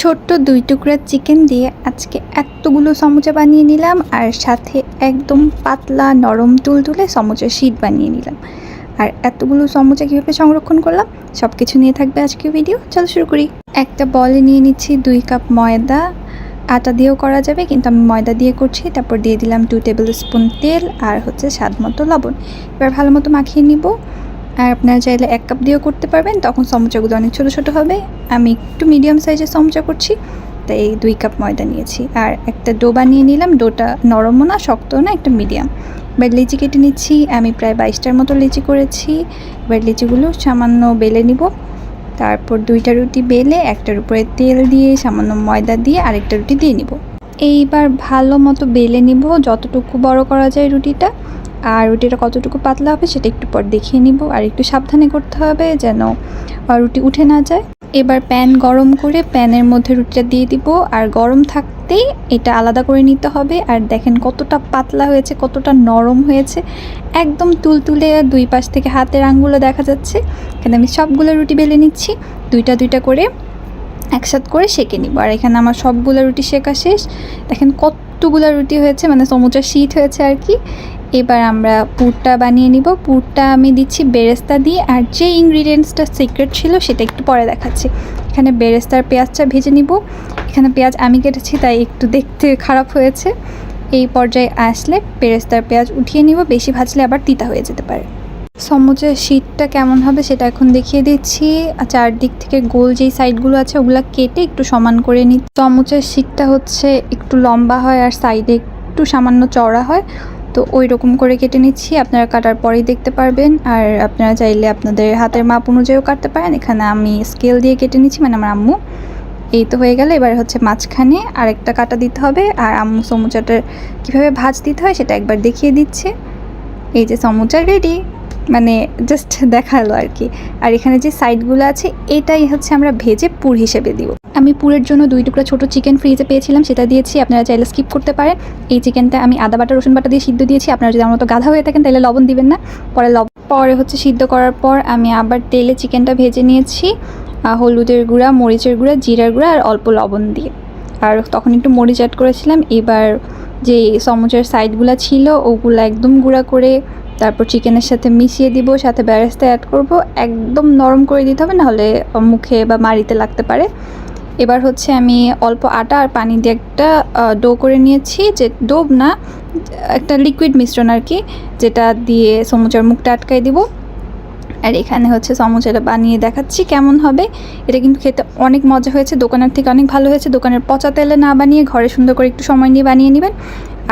ছোট্ট 2 টুকরা চিকেন দিয়ে আজকে এতগুলো সমুচা বানিয়ে নিলাম, আর সাথে একদম পাতলা নরম তুলতুলে সমুচার শীট বানিয়ে নিলাম। আর এতগুলো সমুচা কীভাবে সংরক্ষণ করলাম সব কিছু নিয়ে থাকবে আজকের ভিডিও। চলো শুরু করি। একটা বলে নিয়ে নিচ্ছি 2 কাপ ময়দা। আটা দিয়েও করা যাবে, কিন্তু আমি ময়দা দিয়ে করছি। তারপর দিয়ে দিলাম 2 টেবিল স্পুন তেল আর স্বাদ মতো লবণ। এবার ভালো মতো মাখিয়ে নিব। আর আপনারা চাইলে 1 কাপ দিয়েও করতে পারবেন, তখন সমুচাগুলো অনেক ছোটো ছোটো হবে। আমি একটু মিডিয়াম সাইজের সমুচা করছি, তাই 2 কাপ ময়দা নিয়েছি। আর একটা ডো বানিয়ে নিলাম। ডোটা নরমও না শক্তও না, একটা মিডিয়াম। এবার লিচি কেটে নিচ্ছি। আমি প্রায় 22টার মতো লিচি করেছি। এবার লিচিগুলো সামান্য বেলে নিব। তারপর 2টা রুটি বেলে একটার উপরে তেল দিয়ে সামান্য ময়দা দিয়ে আরেকটা রুটি দিয়ে নিব। এইবার ভালো মতো বেলে নিব, যতটুকু বড় করা যায় রুটিটা। আর রুটিটা কতটুকু পাতলা হবে সেটা একটু পর দেখিয়ে নিব। আর একটু সাবধানে করতে হবে যেন রুটি উঠে না যায়। এবার প্যান গরম করে প্যানের মধ্যে রুটিটা দিয়ে দিব। আর গরম থাকতেই এটা আলাদা করে নিতে হবে। আর দেখেন কতটা পাতলা হয়েছে, কতটা নরম হয়েছে, একদম তুলতুলে। 2 পাশ থেকে হাতের আঙ্গুলও দেখা যাচ্ছে। এখানে আমি সবগুলো রুটি বেলে নিচ্ছি, 2টা করে একসাথে করে সেঁকে নিব। আর এখানে আমার সবগুলো রুটি সেঁকা শেষ। দেখেন কতগুলো রুটি হয়েছে, মানে সমুচার শীট হয়েছে আর কি। এবার আমরা পুরটা বানিয়ে নিব। পুরটা আমি দিচ্ছি বেরেস্তা দিয়ে। আর যে ইনগ্রিডিয়েন্টসটা সিক্রেট ছিল সেটা একটু পরে দেখাচ্ছি। এখানে বেরেস্তার পেঁয়াজটা ভেজে নিব। এখানে পেঁয়াজ আমি কেটেছি, তাই একটু দেখতে খারাপ হয়েছে। এই পর্যায়ে আসলে বেরেস্তার পেঁয়াজ উঠিয়ে নিব, বেশি ভাজলে আবার তিতা হয়ে যেতে পারে। সমুচার শীটটা কেমন হবে সেটা এখন দেখিয়ে দিচ্ছি। চারদিক থেকে গোল যেই সাইডগুলো আছে ওগুলো কেটে একটু সমান করে নিই। সমুচার শীটটা একটু লম্বা হয় আর সাইডে একটু সামান্য চওড়া হয়, তো ওই রকম করে কেটে নিচ্ছি। আপনারা কাটার পরেই দেখতে পারবেন। আর আপনারা চাইলে আপনাদের হাতের মাপ অনুযায়ীও কাটতে পারেন। এখানে আমি স্কেল দিয়ে কেটে নিচ্ছি, মানে আমার আম্মু। এই তো হয়ে গেল। এবার মাঝখানে আরেকটা কাটা দিতে হবে। আর আম্মু সমুচাটার কীভাবে ভাজ দিতে হয় সেটা একবার দেখিয়ে দিচ্ছে। এই যে সমুচা রেডি, মানে জাস্ট দেখালো আর কি। আর এখানে যে সাইডগুলো আছে এটাই আমরা ভেজে পুর হিসেবে দিব। আমি পুরের জন্য 2 টুকরা ছোটো চিকেন ফ্রিজে পেয়েছিলাম, সেটা দিয়েছি। আপনারা চাইলে স্কিপ করতে পারেন। এই চিকেনটা আমি আদা বাটা রসুন বাটা দিয়ে সিদ্ধ দিয়েছি। আপনারা যদি আমার মতো গাধা হয়ে থাকেন তাহলে লবণ দিবেন না। পরে সিদ্ধ করার পর আমি আবার তেলে চিকেনটা ভেজে নিয়েছি, হলুদের গুঁড়া, মরিচের গুঁড়া, জিরার গুঁড়া আর অল্প লবণ দিয়ে। আর তখন একটু মরিচ অ্যাড করেছিলাম। এবার যে সমুচার সাইডগুলো ছিল ওগুলো একদম গুঁড়া করে তারপর চিকেনের সাথে মিশিয়ে দিব, সাথে বেরেস্তা অ্যাড করব। একদম নরম করে দিতে হবে, নাহলে মুখে বা মাড়িতে লাগতে পারে। এবার আমি অল্প আটা আর পানি দিয়ে একটা ডো করে নিয়েছি, যে ডো না, একটা লিকুইড মিশ্রণ আর কি, যেটা দিয়ে সমুচার মুখটা আটকাই দিব। আর এখানে সমুচাটা বানিয়ে দেখাচ্ছি কেমন হবে। এটা কিন্তু খেতে অনেক মজা হয়েছে, দোকানের থেকে অনেক ভালো হয়েছে। দোকানের পচা তেলে না বানিয়ে ঘরে সুন্দর করে একটু সময় নিয়ে বানিয়ে নেবেন,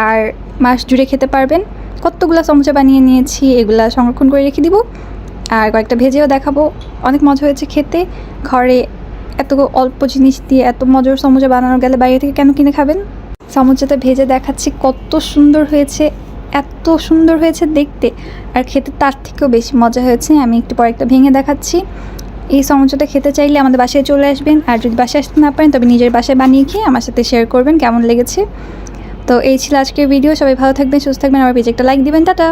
আর মাস জুড়ে খেতে পারবেন। কতগুলো সমুচা বানিয়ে নিয়েছি, এগুলা সংরক্ষণ করে রেখে দিব। আর কয়েকটা ভেজেও দেখাবো। অনেক মজা হয়েছে খেতে। ঘরে এত অল্প জিনিস দিয়ে এত মজার সমুচা বানানো গেলে বাইরে থেকে কেন কিনে খাবেন। সমুচাটা ভেজে দেখাচ্ছি, কত সুন্দর হয়েছে, এত সুন্দর হয়েছে দেখতে। আর খেতে তার থেকেও বেশি মজা হয়েছে। আমি একটু পর একটা ভেঙে দেখাচ্ছি। এই সমুচাটা খেতে চাইলে আমাদের বাসায় চলে আসবেন। আর যদি বাসায় আসতে না পারেন তবে নিজের বাসায় বানিয়ে খেয়ে আমার সাথে শেয়ার করবেন কেমন লেগেছে। তো এই ছিল আজকের ভিডিও। সবাই ভালো থাকবেন, সুস্থ থাকবেন। আমার পেজে একটা লাইক দিবেন। টাটা।